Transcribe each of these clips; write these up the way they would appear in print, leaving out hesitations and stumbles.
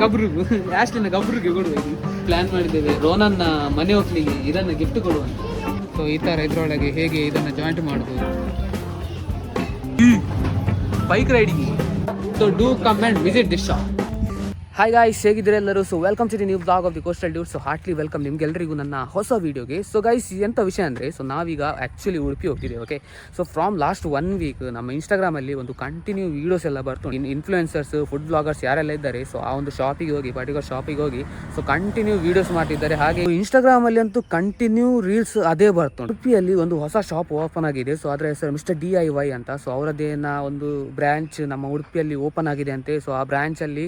ಗಬ್ರುಗು ಆಶ್ಲಿನ ಗಬ್ರುಗೆ ಕೊಡುವ. ಪ್ಲಾನ್ ಮಾಡಿದ್ದೇವೆ ರೋನನ್ನ ಮನೆ ಹೋಗ್ಲಿಕ್ಕೆ ಇದನ್ನ ಗಿಫ್ಟ್ ಕೊಡುವ. ಸೊ ಈ ತರ ಇದ್ರೊಳಗೆ ಹೇಗೆ ಇದನ್ನ ಜಾಯಿಂಟ್ ಮಾಡುದು, bike riding. So do come and visit this shop. Hi guys, ಹೇಗಿದ್ರೆ ಎಲ್ಲರೂ? So welcome to the new blog of the coastal dude. So heartily welcome ನಿಮ್ಗೆಲ್ಲರಿಗೂ ನನ್ನ ಹೊಸ ವೀಡಿಯೋಗೆ. ಸೊ ಗೈಸ್, ಎಂಥ ವಿಷಯ ಅಂದರೆ, ಸೊ ನಾವೀಗ ಆ್ಯಕ್ಚುಲಿ ಉಡುಪಿ ಹೋಗ್ತಿದ್ದೇವೆ. Okay, so from last 1 week ನಮ್ಮ ಇನ್ಸ್ಟಾಗ್ರಾಮಲ್ಲಿ ಒಂದು ಕಂಟಿನ್ಯೂ ವೀಡಿಯೋಸ್ ಎಲ್ಲ ಬರ್ತು. ಇನ್ಫ್ಲುಯೆನ್ಸರ್ಸ್, ಫುಡ್ ಬ್ಲಾಗರ್ಸ್ ಯಾರೆಲ್ಲ ಇದ್ದಾರೆ, ಸೊ ಆ ಒಂದು ಶಾಪಿಗೆ ಹೋಗಿ, ಪರ್ಟಿಕ್ಯುಲರ್ ಶಾಪಿಗೆ ಹೋಗಿ ಸೊ ಕಂಟಿನ್ಯೂ ವೀಡಿಯೋಸ್ ಮಾಡ್ತಿದ್ದಾರೆ. ಹಾಗೆ ಇನ್ಸ್ಟಾಗ್ರಾಮಲ್ಲಿ ಅಂತೂ ಕಂಟಿನ್ಯೂ ರೀಲ್ಸ್ ಅದೇ ಬರ್ತು. ಉಡುಪಿಯಲ್ಲಿ ಒಂದು ಹೊಸ ಶಾಪ್ ಓಪನ್ ಆಗಿದೆ. ಸೊ ಅದರ ಹೆಸರು ಮಿಸ್ಟರ್ DIY ಅಂತ. ಸೊ ಅವರದ್ದೇನ ಒಂದು ಬ್ರ್ಯಾಂಚ್ ನಮ್ಮ ಉಡುಪಿಯಲ್ಲಿ ಓಪನ್ ಆಗಿದೆ ಅಂತೆ. ಸೊ ಆ ಬ್ರ್ಯಾಂಚಲ್ಲಿ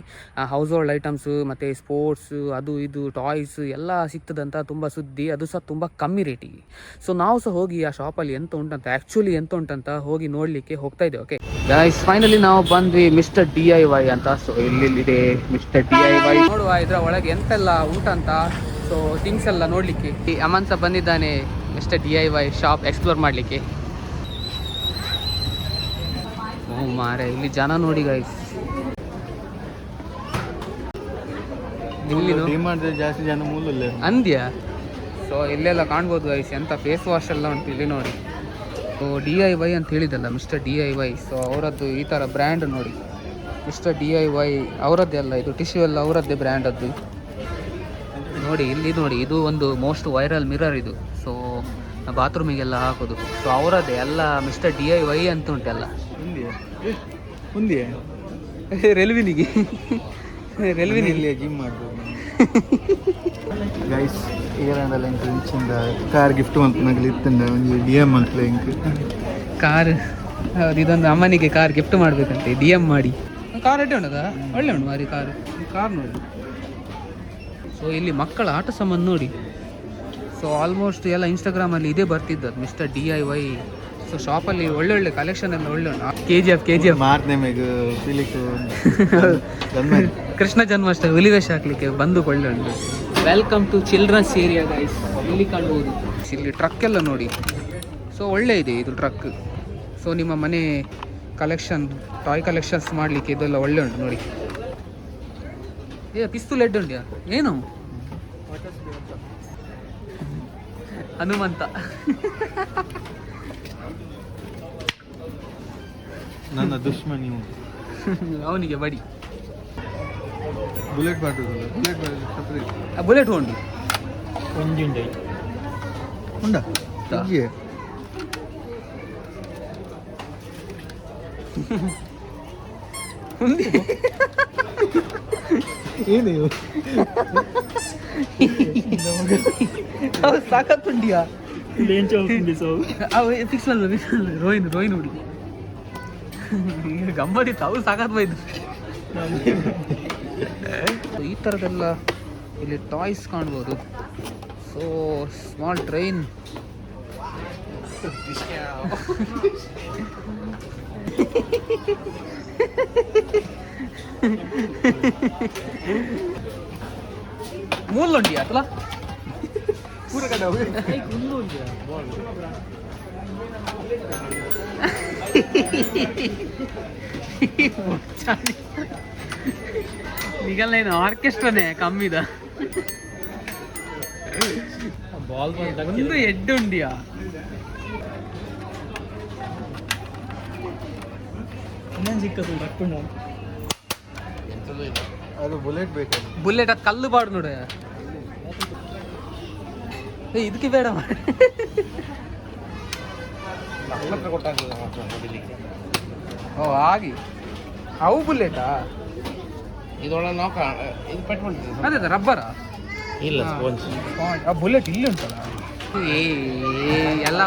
ಹೌಸ್ ಹೋಲ್ಡ್ ಐಟಮ್ಸ್ ಮತ್ತು ಸ್ಪೋರ್ಟ್ಸ್, ಅದು ಇದು ಟಾಯ್ಸ್ ಎಲ್ಲ ಸಿಗ್ತದಂತ ತುಂಬ ಸುದ್ದಿ. ಅದು ಸಹ ತುಂಬ ಕಮ್ಮಿ ರೇಟಿಗೆ. ಸೊ ನಾವು ಸಹ ಹೋಗಿ ಆ ಶಾಪಲ್ಲಿ ಎಂತ ಉಂಟಂತ, ಆ್ಯಕ್ಚುಲಿ ಎಂತ ಉಂಟಂತ ಹೋಗಿ ನೋಡಲಿಕ್ಕೆ ಹೋಗ್ತಾ ಇದ್ದೇವೆ. ಓಕೆ ಗೈಸ್, ಫೈನಲಿ ನಾವು ಬಂದ್ವಿ ಮಿಸ್ಟರ್ DIY ಅಂತ. ಸೊ ಇಲ್ಲಿದೆ ಮಿಸ್ಟರ್ DIY. ನೋಡುವ ಇದರ ಒಳಗೆ ಎಂತೆಲ್ಲ ಉಂಟಂತ. ಸೊ ಥಿಂಗ್ಸ್ ಎಲ್ಲ ನೋಡಲಿಕ್ಕೆ ಅಮನ್ ಸಹ ಬಂದಿದ್ದಾನೆ ಮಿಸ್ಟರ್ DIY ಶಾಪ್ ಎಕ್ಸ್ಪ್ಲೋರ್ ಮಾಡಲಿಕ್ಕೆ. ಓ ಮಾರೆ, ಇಲ್ಲಿ ಜನ ನೋಡಿ ಗೈಸ್. ಜಾಸ್ತಿ ಜನ ಮೂಲಲ್ಲ ಅಂದ್ಯಾ? ಸೊ ಇಲ್ಲೆಲ್ಲ ಕಾಣ್ಬೋದು ಗೈಸ್, ಎಂತ ಫೇಸ್ ವಾಶ್ ಎಲ್ಲ ಉಂಟು ಇಲ್ಲಿ ನೋಡಿ. ಸೊ DIY ಅಂತ ಹೇಳಿದಲ್ಲ, ಮಿಸ್ಟರ್ DIY. ಸೊ ಅವರದ್ದು ಈ ಥರ ಬ್ರ್ಯಾಂಡ್ ನೋಡಿ, ಮಿಸ್ಟರ್ DIY ಅವರದ್ದೇ ಅಲ್ಲ, ಇದು ಟಿಶ್ಯೂ ಎಲ್ಲ ಅವರದ್ದೇ ಬ್ರ್ಯಾಂಡ್ ಅದು ನೋಡಿ. ಇಲ್ಲಿ ನೋಡಿ, ಇದು ಒಂದು ಮೋಸ್ಟ್ ವೈರಲ್ ಮಿರರ್ ಇದು. ಸೊ ಬಾತ್ರೂಮಿಗೆಲ್ಲ ಹಾಕೋದು. ಸೊ ಅವರದ್ದೇ ಎಲ್ಲ ಮಿಸ್ಟರ್ DIY ಅಂತ ಉಂಟೆಲ್ಲ. ರೈಲ್ವಿನಿಗೆ ರೈಲ್ವಿನಲ್ಲಿ ಜಿಮ್ ಮಾಡ್ಬೋದು ಗೈಸ್. ಈಗಲ್ಲ ಇಂಕ ಇಂಚಿಂದ ಕಾರ್ ಗಿಫ್ಟ್ ಅಂತ ನಗಲಿ ಇತ್ತಂಡ ಒಂದು DM ಅಂತಲೇ ಇಂಕ ಕಾರ್. ಹೌದು, ಇದೊಂದು ಅಮ್ಮನಿಗೆ ಕಾರ್ ಗಿಫ್ಟ್ ಮಾಡಬೇಕಂತೆ DM ಮಾಡಿ. ಕಾರ್ ಅಡ್ಡೆ ಉಂಟದ, ಒಳ್ಳೆ ಉಂಟು ಮಾರಿ ಕಾರ್ ನೋಡಿ. ಸೊ ಇಲ್ಲಿ ಮಕ್ಕಳ ಆಟ ಸಾಮಾನು ನೋಡಿ. ಸೊ ಆಲ್ಮೋಸ್ಟ್ ಎಲ್ಲ ಇನ್ಸ್ಟಾಗ್ರಾಮಲ್ಲಿ ಇದೇ ಬರ್ತಿದ್ದದ್ದು ಮಿಸ್ಟರ್ DIY. ಸೊ ಶಾಪಲ್ಲಿ ಒಳ್ಳೊಳ್ಳೆ ಕಲೆಕ್ಷನ್ ಎಲ್ಲ ಒಳ್ಳೆ ಉಂಟು. KGF ಮಾರ್ನೆ ಕೃಷ್ಣ ಜನ್ಮಾಷ್ಟಮಿ ಹುಲಿವೇಷ ಹಾಕ್ಲಿಕ್ಕೆ ಬಂದು ಒಳ್ಳೆ ಉಂಟು. Welcome to childrens area guys. ಇಲ್ಲಿ ಕಾಣ್ಬೋದು, ಇಲ್ಲಿ ಟ್ರಕ್ ಎಲ್ಲ ನೋಡಿ. ಸೊ ಒಳ್ಳೆ ಇದೆ ಇದು ಟ್ರಕ್. ಸೊ ನಿಮ್ಮ ಮನೆ ಕಲೆಕ್ಷನ್, ಟಾಯ್ ಕಲೆಕ್ಷನ್ಸ್ ಮಾಡಲಿಕ್ಕೆ ಇದೆಲ್ಲ ಒಳ್ಳೆ ಉಂಟು ನೋಡಿ. ಪಿಸ್ತೂಲ್ ಹೆಡ್ ಉಂಟ್ಯಾ ಏನು? ಹನುಮಂತ ನನ್ನ ದುಶ್ಮನಿ ಅವನಿಗೆ ಬಡಿ. ಬುಲೆಟ್ ಬುಲೆಟ್ ಉಂಟು ಉಂಡ ಏನು ಸಾಕತ್ತುಂಡಿಯಾ ಫಿಕ್ಸ್ ಅಲ್ಲ ರೋಹಿನ್ ಹುಡುಗಿ ಗಮ್ಮತ್ತಿತ್ತು. ಅವ್ರು ಸಾಕತ್ ಬೈದು. ಈ ಥರದ್ದೆಲ್ಲ ಇಲ್ಲಿ ಟಾಯ್ಸ್ ಕಾಣ್ಬೋದು. So small train. ಮೂಲೊಂಡಿ ಅಲ್ಲ ಪೂರ ಕಡೆ ಈಗೆಲ್ಲ ಏನು ಆರ್ಕೆಸ್ಟ್ರಾನೇ ಕಮ್ಮಿದ. ಒಂದು ಹೆಡ್ ಉಂಡಿಯಾ? ಅದು ಬುಲೆಟ್ ಬೇಕು. ಬುಲೆಟ್ ಅದು ಕಲ್ಲು ಬಾಡು ನೋಡ. ಇದಕ್ಕೆ ಬೇಡ ಮಾಡಿ. ಓ ಹಾಗೆ ಅವು ಬುಲೆಟಾ? ಇದೊಳಗೆ ನಾವು ಇದು ಪೆಟ್ಕೊಂಡಿದ್ದೀವಿ. ಅದೇ ರಬ್ಬರ ಇಲ್ಲ, ಆ ಬುಲೆಟ್ ಇಲ್ಲಿ ಉಂಟಲ್ಲ. ಎಲ್ಲ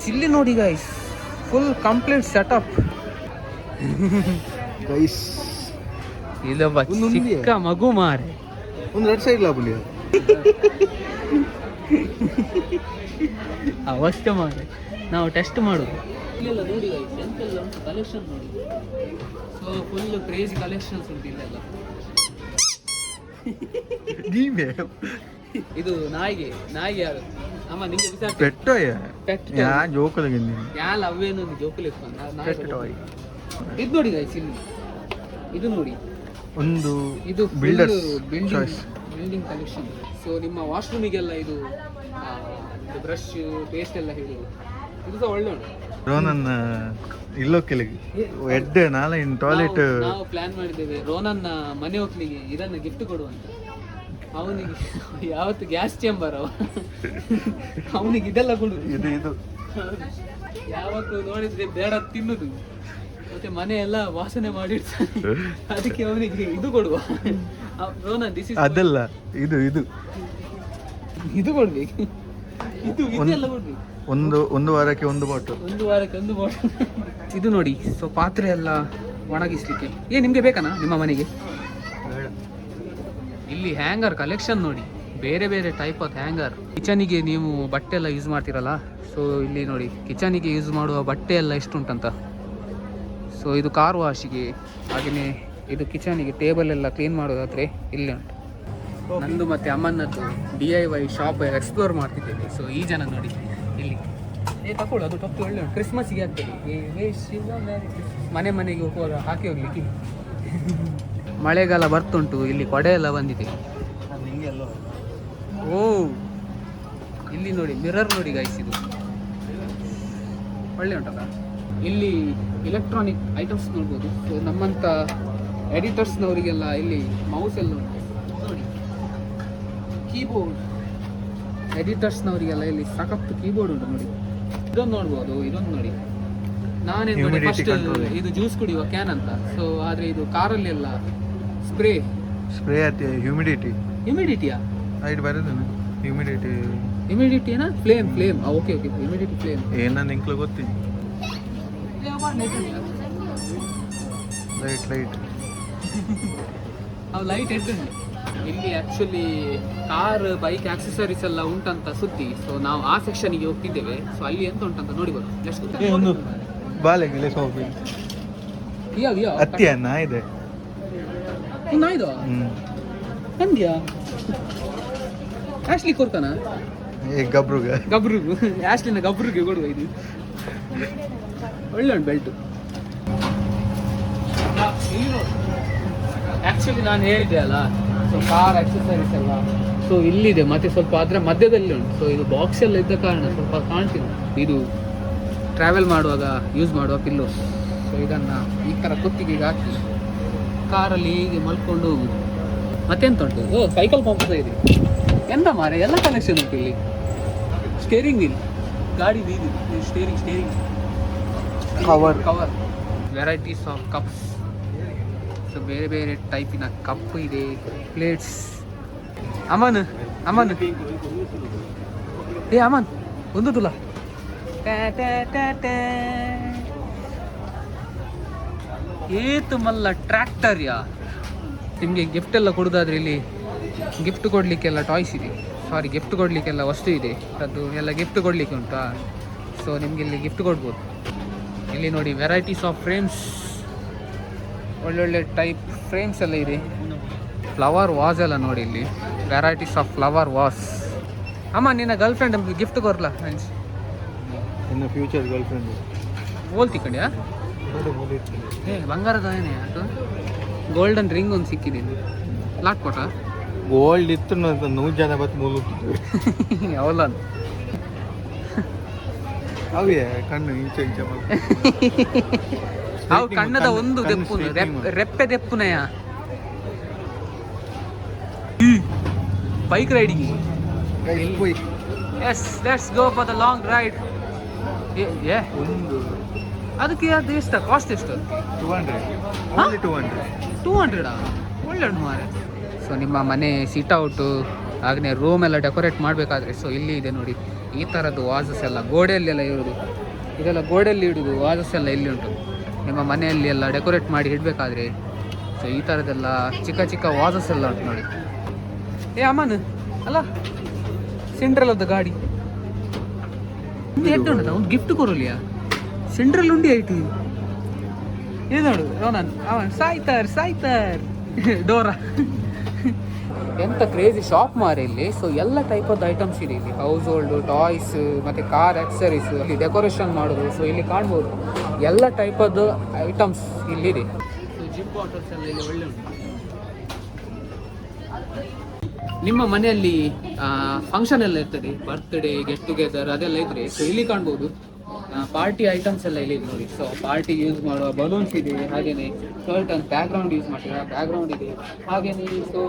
ಇಲ್ಲಿ ನೋಡಿ guys, full complete setup guys. ಇಲ್ಲೊಬ್ಬ ಚಿಕ್ಕ ಮಗು ಮಾರೆ ಒಂದು ರೆಡ್ ಸೈಡ್ ಲಾಬುಲಿ ಅವಶ್ಯ ಮಾರೆ, ನಾವು ಟೆಸ್ಟ್ ಮಾಡೋದು. ಇಲ್ಲೆಲ್ಲ ನೋಡಿ ಗೈಸ್, ಎಂತೆಲ್ಲ ಉಂಟು ಕಲೆಕ್ಷನ್ ನೋಡಿ. ಸೊ ಫುಲ್ ಕ್ರೇಜಿ ಕಲೆಕ್ಷನ್ಸ್ ಉಂಟು ಇಲ್ಲೆಲ್ಲ. ಇದು ನಾಯಿಗೆ ಯಾರು ಅಮ್ಮ ನಿಂಗೆ ಬಿಸಾಡ್ತೀನಿ. ಪೆಟ್ಟೋಯ್ಯ ಪೆಟ್ ಯಾ ಜೋಕಲಗಿಂದ ಯಾಲ ಅವೇನು ಜೋಕುಲಿ ಪೆಟ್ ಟಾಯ್. ಇದು ನೋಡಿ ಗೈಸ್ ಇಲ್ಲಿ ಇದು ನೋಡಿ ಒಂದು ಇದು ಬಿಲ್ಡರ್ಸ್ ಬಿಲ್ಡಿಂಗ್ ಕಲೆಕ್ಷನ್. ಸೊ ನಿಮ್ಮ ವಾಶ್ರೂಮಿಗೆಲ್ಲ ಇದು ಬ್ರಷ್ ಪೇಸ್ಟ್ ಎಲ್ಲ ಹೇಳಿ ಇದು ಸಹ ಒಳ್ಳೆ ಉಂಟು. ರೋನನ್ ಇಲ್ಲೋ ಕೆಳಗೆ ಎಡ್ಡೆ ನಾಳೆ ಇನ್ ಟಾಯ್ಲೆಟ್ ನಾವು ಪ್ಲಾನ್ ಮಾಡಿದ್ದೇವೆ ರೋನನ್ನ ಮನೆ ಹೋಗ್ಲಿಗೆ ಇದನ್ನ ಗಿಫ್ಟ್ ಕೊಡುವಂತ. ಅವನಿಗೆ ಯಾವತ್ತು ಗ್ಯಾಸ್ ಚೇಂಬರ್ ಅವನಿಗೆ ಇದೆಲ್ಲ ಕೊಡುದು. ಇದು ಯಾವತ್ತು ನೋಡಿದ್ರೆ ಬೇಡ ತಿನ್ನುದು ಮತ್ತೆ ಮನೆ ಎಲ್ಲ ವಾಸನೆ ಮಾಡಿರ್ತಾನೆ. ಅದಕ್ಕೆ ಅವನಿಗೆ ಇದು ಕೊಡುವ ರೋನನ್ ದಿಸ್ ಇಸ್ ಅದಲ್ಲ ಇದು ಇದು ಕೊಡ್ಬೇಕು. ಇದೆಲ್ಲ ಕೊಡ್ಬೇಕು. ಒಂದು ವಾರಕ್ಕೆ ಒಂದು ಬಾಟಲ್. ಒಂದು ವಾರಕ್ಕೆ ಒಂದು ಬಾಟಲ್. ಇದು ನೋಡಿ ಸೊ ಪಾತ್ರೆ ಎಲ್ಲ ಒಣಗಿಸ್ಲಿಕ್ಕೆ ನಿಮ್ಗೆ ಬೇಕನಾ ನಿಮ್ಮ ಮನೆಗೆ? ಇಲ್ಲಿ ಹ್ಯಾಂಗರ್ ಕಲೆಕ್ಷನ್ ನೋಡಿ, ಬೇರೆ ಬೇರೆ ಟೈಪ್ ಆಫ್ ಹ್ಯಾಂಗರ್. ಕಿಚನಿಗೆ ನೀವು ಬಟ್ಟೆ ಎಲ್ಲ ಯೂಸ್ ಮಾಡ್ತೀರಲ್ಲ, ಸೊ ಇಲ್ಲಿ ನೋಡಿ ಕಿಚನಿಗೆ ಯೂಸ್ ಮಾಡುವ ಬಟ್ಟೆ ಎಲ್ಲ ಎಷ್ಟುಂಟಂತ. ಸೊ ಇದು ಕಾರ್ ವಾಶಿಗೆ, ಹಾಗೆಯೇ ಇದು ಕಿಚನಿಗೆ ಟೇಬಲ್ ಎಲ್ಲ ಕ್ಲೀನ್ ಮಾಡೋದಾದ್ರೆ ಇಲ್ಲೇ ಉಂಟು. ನಂದು ಮತ್ತೆ ಅಮ್ಮನದ್ದು DIY ಶಾಪ್ ಎಕ್ಸ್ಪ್ಲೋರ್ ಮಾಡ್ತಿದ್ದೇವೆ. ಸೊ ಈ ಜನ ನೋಡಿ ಇಲ್ಲಿ ತಗೊಳ್ಳು, ಅದು ಟೊಪ್ಪು ಒಳ್ಳೆ ಉಂಟು. ಕ್ರಿಸ್ಮಸ್ಗೆ ಆಗ್ತದೆ, ಮನೆಗೆ ಹೋಗುವಾಗ ಹಾಕಿ ಹೋಗ್ಲಿಕ್ಕೆ. ಮಳೆಗಾಲ ಬರ್ತುಂಟು, ಇಲ್ಲಿ ಕೊಡೆ ಎಲ್ಲ ಬಂದಿದೆ. ಓ ಇಲ್ಲಿ ನೋಡಿ ಮಿರರ್ ನೋಡಿ ಗೈಸ್, ಇದು ಒಳ್ಳೆ ಉಂಟಲ್ಲ. ಇಲ್ಲಿ ಎಲೆಕ್ಟ್ರಾನಿಕ್ ಐಟಮ್ಸ್ ನೋಡ್ಬೋದು. ಸೊ ನಮ್ಮಂಥ ಎಡಿಟರ್ಸ್ನವರಿಗೆಲ್ಲ ಇಲ್ಲಿ ಮೌಸ್ ಎಲ್ಲ ಉಂಟು ನೋಡಿ. ಕೀಬೋರ್ಡ್ ಎಡಿಟರ್ಸ್ನವರಿಗೆಲ್ಲ ಇಲ್ಲಿ ಸಖತ್ತು ಕೀಬೋರ್ಡ್ ಉಂಟು ನೋಡಿ. ಇದೊಂದು ನೋಡ್ಬೋದು, ಇದೊಂದು ನೋಡಿ. ನಾನೇನು ನೋಡಿ ಫಸ್ಟ್ ಇದು ಜ್ಯೂಸ್ ಕುಡಿಯುವ ಕ್ಯಾನ್ ಅಂತ. ಸೊ ಆದರೆ ಇದು ಕಾರಲ್ಲಿ ಎಲ್ಲ ಸ್ಪ್ರೇ ಆಯ್ತು. ಹ್ಯೂಮಿಡಿಟಿಯಾ ಐಟ್ ಬರೋದು ಹ್ಯೂಮಿಡಿಟಿ ಏನಾ ಫ್ಲೇಮ್ ಓಕೆ ಹ್ಯೂಮಿಡಿಟಿ ಫ್ಲೇಮ್ ಏನ ನಿಂಕ್ಲು ಗೊತ್ತಿಲ್ಲ. ಲೈಟ್ ಅವು ಲೈಟ್ ಎಟ್ಟುಂಟು ಇಲ್ಲಿ. ಆ್ಯಕ್ಚುಲಿ ಕಾರ್ ಬೈಕ್ ಆಕ್ಸೆಸರೀಸ್ ಎಲ್ಲ ಉಂಟಂತ ಸುದ್ದಿ. ಸೊ ನಾವು ಆ ಸೆಕ್ಷನ್ಗೆ ಹೋಗ್ತಿದ್ದೇವೆ. ಸೊ ಅಲ್ಲಿ ಎಂತ ಉಂಟಂತ ನೋಡಿ ಬರೋದು. ಒಂದು ಬಾಲೆಗೆ ಸೋಪಿ ಅತ್ತಿ ಅನ್ನ ಇದೆ ನಾಯ್ದು ಅಂದ್ಯಾ ಆಶ್ಲಿ ಕೊಡ್ತಾನ ಗಬ್ರುಗೆ ಆಶ್ಲಿನ ಗಬ್ರುಗೆ ಕೊಡುವ. ಇದು ಒಳ್ಳೆ ಉಂಟು ಬೆಲ್ಟು. ಆ್ಯಕ್ಚುಲಿ ನಾನು ಹೇಳಿದೆ ಅಲ್ಲ, ಸೊ ಕಾರ್ ಆಕ್ಸೆಸರೀಸ್ ಎಲ್ಲ ಸೊ ಇಲ್ಲಿದೆ. ಮತ್ತೆ ಸ್ವಲ್ಪ ಅದರ ಮಧ್ಯದಲ್ಲಿ ಉಂಟು. ಸೊ ಇದು ಬಾಕ್ಸ್ ಎಲ್ಲ ಇದ್ದ ಕಾರಣ ಸ್ವಲ್ಪ ಕಾಣ್ತಿದೆ. ಇದು ಟ್ರಾವೆಲ್ ಮಾಡುವಾಗ ಯೂಸ್ ಮಾಡುವ ಪಿಲ್ಲೋಸ್. ಸೊ ಇದನ್ನು ಈ ಥರ ಕುತ್ತಿಗೆಗೆ ಹಾಕಿ ಕಾರಲ್ಲಿ ಹೀಗೆ ಮಲ್ಕೊಂಡು ಹೋಗುದು. ಮತ್ತೆಂತ ಉಂಟು, ಸೈಕಲ್ ಪಂಪ್ ಇದೆ. ಎಂತ ಮಾರೆ ಎಲ್ಲ ಕನೆಕ್ಷನ್ ಉಂಟು ಇಲ್ಲಿ. ಸ್ಟೇರಿಂಗ್ ವೀಲ್, ಗಾಡಿ ಇದು steering cover varieties of cups. So ಬೇರೆ ಬೇರೆ ಟೈಪಿನ ಕಪ್ ಇದೆ, ಪ್ಲೇಟ್ಸ್. ಅಮನ್ ಒಂದು ತುಲ ಏತು ಮಲ್ಲ ಟ್ರ್ಯಾಕ್ಟರ್ ಯಾ. ನಿಮಗೆ ಗಿಫ್ಟ್ ಎಲ್ಲ ಕೊಡೋದಾದ್ರೆ ಇಲ್ಲಿ ಗಿಫ್ಟ್ ಕೊಡಲಿಕ್ಕೆಲ್ಲ ಟಾಯ್ಸ್ ಇದೆ. ಗಿಫ್ಟ್ ಕೊಡಲಿಕ್ಕೆಲ್ಲ ವಸ್ತು ಇದೆ. ಅದು ಎಲ್ಲ ಗಿಫ್ಟ್ ಕೊಡಲಿಕ್ಕೆ ಉಂಟಾ. ಸೊ ನಿಮಗೆ ಇಲ್ಲಿ ಗಿಫ್ಟ್ ಕೊಡ್ಬೋದು. ಇಲ್ಲಿ ನೋಡಿ ವೆರೈಟೀಸ್ ಆಫ್ ಫ್ರೇಮ್ಸ್, ಒಳ್ಳೊಳ್ಳೆ ಟೈಪ್ ಫ್ರೇಮ್ಸ್ ಎಲ್ಲ ಇದೆ. ಫ್ಲವರ್ ವಾಸ್ ಎಲ್ಲ ನೋಡಿ ಇಲ್ಲಿ, ವೆರೈಟೀಸ್ ಆಫ್ ಫ್ಲವರ್ ವಾಸ್. ಅಮ್ಮ ನಿನ್ನ ಗರ್ಲ್ ಫ್ರೆಂಡ್ ನಮಗೆ ಗಿಫ್ಟ್ ಕೊರಲ್ಲ ಫ್ರೆಂಡ್ಸ್? ಇನ್ನು ಫ್ಯೂಚರ್ ಗರ್ಲ್ ಫ್ರೆಂಡ್ ಗೋಲ್ಡ್ ತಿಕ್ಕಂಡ್ಯಾ? ಬಂಗಾರದ ಏನೇ ಅದು ಗೋಲ್ಡನ್ ರಿಂಗ್ ಒಂದು ಸಿಕ್ಕಿದೆ. ಲಾಕ್ ಕೊಟ್ಟ ಗೋಲ್ಡ್ ಇತ್ತು 100 ಜನ ಬತ್ ಮೂಲು ಅವಲ್ಲ ಅವೇ ಕಣ್ಣು ಇಂಚೆ ಅವು ಕಣ್ಣದ ಒಂದು ದೆಪ್ಪು ರೆಪ್ಪೆ ದೆಪ್ಪುನಯ. Bike riding. Yes let's go for the long ride. ಅದಕ್ಕೆ ಅದು ಎಷ್ಟು ಕಾಸ್ಟ್ ಎಷ್ಟು? 200 ಒಳ್ಳೆ ಉಂಟು ಮಾರೆ. ಸೊ ನಿಮ್ಮ ಮನೆ ಸಿಟ್ಔಟು ಹಾಗೆಯೇ ರೂಮ್ ಎಲ್ಲ ಡೆಕೋರೇಟ್ ಮಾಡಬೇಕಾದ್ರೆ ಸೊ ಇಲ್ಲಿ ಇದೆ ನೋಡಿ ಈ ಥರದ್ದು ವಾಸಸ್ ಎಲ್ಲ ಗೋಡೆಯಲ್ಲೆಲ್ಲ ಇರೋದು. ಇದೆಲ್ಲ ಗೋಡೆಯಲ್ಲಿ ಇಡೋದು ವಾಸಸ್ ಎಲ್ಲ ಇಲ್ಲಿ ಉಂಟು. ನಿಮ್ಮ ಮನೆಯಲ್ಲಿ ಎಲ್ಲ ಡೆಕೋರೇಟ್ ಮಾಡಿ ಇಡಬೇಕಾದ್ರೆ ಸೊ ಈ ಥರದ್ದೆಲ್ಲ ಚಿಕ್ಕ ಚಿಕ್ಕ ವಾಸಸ್ ಎಲ್ಲ ಉಂಟು ನೋಡಿ. ಅಮ್ಮನ್ ಅಲ್ಲ ಸಿಂಡ್ರೆಲ್ಲದ ಗಾಡಿ ಎಷ್ಟು ಉಂಟು. ಒಂದು ಗಿಫ್ಟ್ ಕೊರಲಿಯಾ ಸಿಂಡ್ರೆಲ್ ಉಂಡಿ ಐಟಿ ಇದು ನೋಡು ರೋನನ್ ಅವನ್ ಸಾಯ್ತಾರ್ ಡೋರಾ ಎಂಥ ಕ್ರೇಜಿ ಶಾಪ್ ಮಾರಿ ಇಲ್ಲಿ. ಸೊ ಎಲ್ಲ ಟೈಪದ್ದು ಐಟಮ್ಸ್ ಇದೆ ಇಲ್ಲಿ, ಹೌಸ್ ಹೋಲ್ಡು, ಟಾಯ್ಸ್ ಮತ್ತು ಕಾರ್ ಆಕ್ಸರೀಸ್, ಇಲ್ಲಿ ಡೆಕೋರೇಷನ್ ಮಾಡೋದು. ಸೊ ಇಲ್ಲಿ ಕಾಣ್ಬೋದು ಎಲ್ಲ ಟೈಪದ್ದು ಐಟಮ್ಸ್ ಇಲ್ಲಿದೆ. ಸೊ ಜಿಮ್ ಬಾಟಲ್ಸ್ ಎಲ್ಲ ಇಲ್ಲಿ ಒಳ್ಳೆ ಉಂಟು. ನಿಮ್ಮ ಮನೆಯಲ್ಲಿ ಫಂಕ್ಷನ್ ಎಲ್ಲ ಇರ್ತದೆ, ಬರ್ತ್ಡೇ, ಗೆಟ್ ಟುಗೆದರ್ ಅದೆಲ್ಲ ಇದ್ರೆ ಸೊ ಇಲ್ಲಿ ಕಾಣ್ಬೋದು ಪಾರ್ಟಿ ಐಟಮ್ಸ್ ಎಲ್ಲ ಇಲ್ಲಿ ನೋಡಿ. ಸೊ ಪಾರ್ಟಿ ಯೂಸ್ ಮಾಡುವ ಬಲೂನ್ಸ್ ಇದೆ, ಹಾಗೇನೆ ಶರ್ಟ್ ಬ್ಯಾಕ್ಗ್ರೌಂಡ್ ಯೂಸ್ ಮಾಡ್ತೀರಾ ಬ್ಯಾಕ್ಗ್ರೌಂಡ್ ಇದೆ, ಹಾಗೇನೆ ಸೊ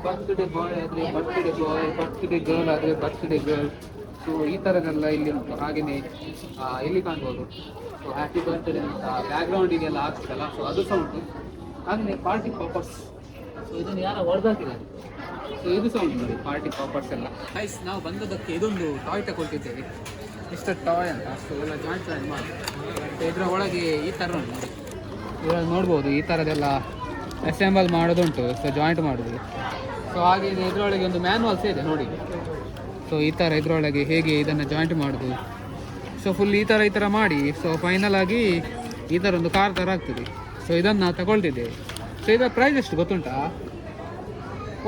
ಬರ್ತ್ಡೇ ಬಾಯ್ ಆದರೆ ಬರ್ತ್ಡೇ ಬಾಯ್, ಬರ್ತ್ಡೇ ಗರ್ಲ್ ಆದರೆ ಬರ್ತ್ಡೇ ಗರ್ಲ್. ಸೊ ಈ ಥರದೆಲ್ಲ ಇಲ್ಲಿ ಉಂಟು. ಹಾಗೆಯೇ ಇಲ್ಲಿ ಕಾಣ್ಬೋದು ಸೊ ಹ್ಯಾಪಿ ಬರ್ತ್ಡೇ ಅಂತ ಬ್ಯಾಕ್ಗ್ರೌಂಡ್ ಇದೆಲ್ಲ ಆಗ್ತದಲ್ಲ, ಸೊ ಅದು ಸಹ ಉಂಟು. ಹಾಗೆಯೇ ಪಾರ್ಟಿ ಪಾಪರ್ಸ್, ಸೊ ಇದನ್ನು ಯಾರೋ ಹೊಡೆದಾಕಿದ್ದಾರೆ. ಸೊ ಇದು ಸಹ ಉಂಟು ನೋಡಿ ಪಾರ್ಟಿ ಪಾಪರ್ಸ್ ಎಲ್ಲ. ಗೈಸ್ ನಾವು ಬಂದದಕ್ಕೆ ಇದೊಂದು ಟಾಯ್ ತಗೊಳ್ತಿದ್ದೇವೆ, ಮಿಸ್ಟರ್ ಟಾಯ್ ಅಂತ. ಸೊ ಎಲ್ಲ ಜಾಯಿಂಟ್ ಮಾಡಿ ಇದರ ಒಳಗೆ ಈ ಥರ ಉಂಟು ನೋಡಿ, ಇವಾಗ ನೋಡ್ಬೋದು ಈ ಥರದೆಲ್ಲ ಅಸೆಂಬಲ್ ಮಾಡೋದುಂಟು. ಸೊ ಜಾಯಿಂಟ್ ಮಾಡೋದು. ಸೊ ಹಾಗೆ ಇದರೊಳಗೆ ಒಂದು ಮ್ಯಾನ್ಯಲ್ಸ್ ಇದೆ ನೋಡಿ. ಸೊ ಈ ಥರ ಇದರೊಳಗೆ ಹೇಗೆ ಇದನ್ನು ಜಾಯಿಂಟ್ ಮಾಡೋದು. ಸೊ ಫುಲ್ ಈ ಥರ ಮಾಡಿ ಸೊ ಫೈನಲ್ ಆಗಿ ಈ ಥರ ಒಂದು ಕಾರ್ ಥರ ಆಗ್ತದೆ. ಸೊ ಇದನ್ನು ನಾವು ತಗೊಳ್ತಿದ್ದೇವೆ. ಸೊ ಇದರ ಪ್ರೈಸ್ ಎಷ್ಟು ಗೊತ್ತುಂಟಾ?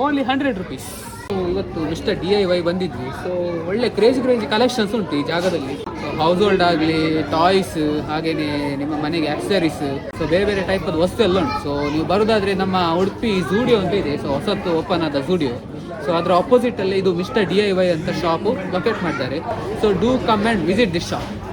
Only 100 rupees. ಸೊ ಇವತ್ತು ಮಿಸ್ಟರ್ DIY ಬಂದಿದ್ವಿ. ಸೊ ಒಳ್ಳೆ ಕ್ರೇಜಿ ಕಲೆಕ್ಷನ್ಸ್ ಉಂಟು ಈ ಜಾಗದಲ್ಲಿ. ಸೊ ಹೌಸ್ ಹೋಲ್ಡ್ ಆಗಲಿ, ಟಾಯ್ಸ್, ಹಾಗೆಯೇ ನಿಮ್ಮ ಮನೆಗೆ ಆಕ್ಸರೀಸ್, ಸೊ ಬೇರೆ ಬೇರೆ ಟೈಪದ ವಸ್ತು ಎಲ್ಲ ಉಂಟು. ಸೊ ನೀವು ಬರೋದಾದರೆ ನಮ್ಮ ಉಡುಪಿ ಝೂಡಿಯೋ ಅಂತ ಇದೆ, ಸೊ ಹೊಸತ್ತು ಓಪನ್ ಆದ ಝೂಡಿಯೋ. ಸೊ ಅದರ ಆಪೋಸಿಟಲ್ಲಿ ಇದು ಮಿಸ್ಟರ್ DIY ಅಂತ ಶಾಪು ಲೊಕೇಟ್ ಮಾಡ್ತಾರೆ. So do come and visit this shop.